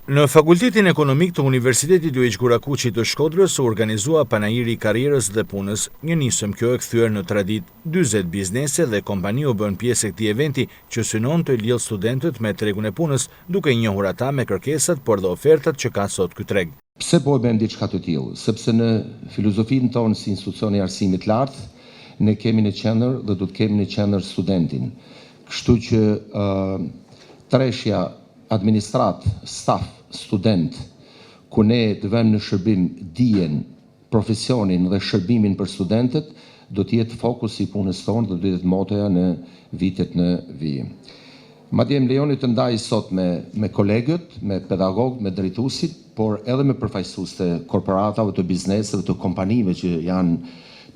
Në Fakultetin Ekonomik të Universitetit Luiç Gurakuçi të Shkodrës u organizua panajiri i karrierës dhe punës. Një nisëm kjo e kthyer në traditë. 40 biznese dhe kompani u bën pjesë e këtij eventi që synon të lidhë studentët me tregun e punës, duke i njohur ata me kërkesat por dhe ofertat që ka sot ky treg. Pse po e bëjmë diçka të tillë? Sepse në filozofinë tonë si institucioni i arsimit lartë, ne kemi në qendër dhe do të kemi në qendër studentin. Kështu që treshja administrat, staf, student, ku ne të vëmë në shërbim dijen, profesionin dhe shërbimin për studentët, do të jetë fokusi i punës tonë dhe do të jetë motoja në vitet në vijim. Madje më lejoni të ndaj sot me kolegët, me pedagogët, me drejtuesit, por edhe me përfaqësues të korporatave, të bizneseve, të kompanive që janë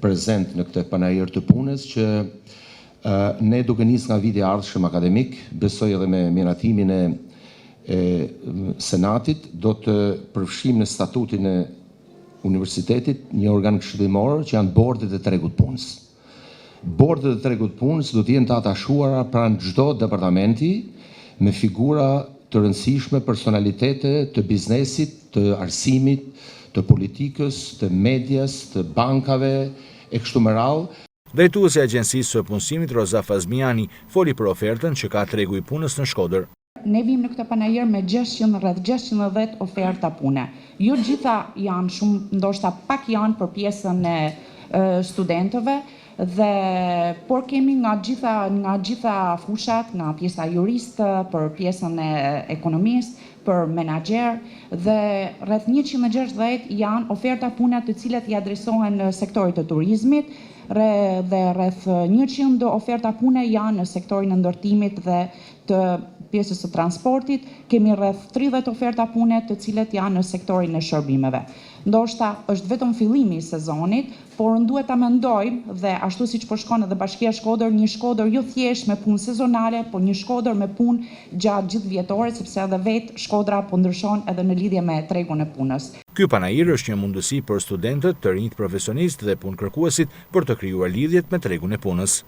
prezent në këtë panajir të punës, që ne duke nisë nga viti i ardhshëm akademik, besoj edhe me miratimin e Senatit, do të përfshim në statutin e universitetit një organ këshillimor që janë bordet e tregut punës. Bordet e tregut punës do të jenë të atashuara pranë çdo departamenti me figura të rëndësishme, personalitete të biznesit, të arsimit, të politikës, të medias, të bankave e kështu me radhë. Drejtuesi i Agjencisë së Punësimit Roza Fazmiani foli për ofertën që ka tregu i punës në Shkodër. Ne vim në këtë panajir me rreth 610 oferta pune. Jo gjitha janë shumë, ndoshta pak janë për pjesën e studentëve, por kemi nga gjitha fushat, nga pjesa juristë, për pjesën e ekonomisë, për menaxher, dhe rreth 160 janë oferta pune të cilat i adresohen në sektorit të turizmit, dhe rreth 100 oferta pune janë në sektorin e ndërtimit dhe të pjesës së transportit. Kemi rreth 30 oferta pune të cilat janë në sektorin e shërbimeve. Ndoshta është vetëm fillimi i sezonit, por duhet ta mendojmë dhe ashtu siç po shkon edhe Bashkia Shkodër, një Shkodër jo thjesht me punë sezonale, por një Shkodër me punë gjatë gjithë vjetorit, sepse edhe vetë Shkodra po ndryshon edhe në lidhje me tregun e punës. Ky panajir është një mundësi për studentët, të rinjt profesionistë dhe punëkërkuesit për të krijuar lidhjet me tregun e punës.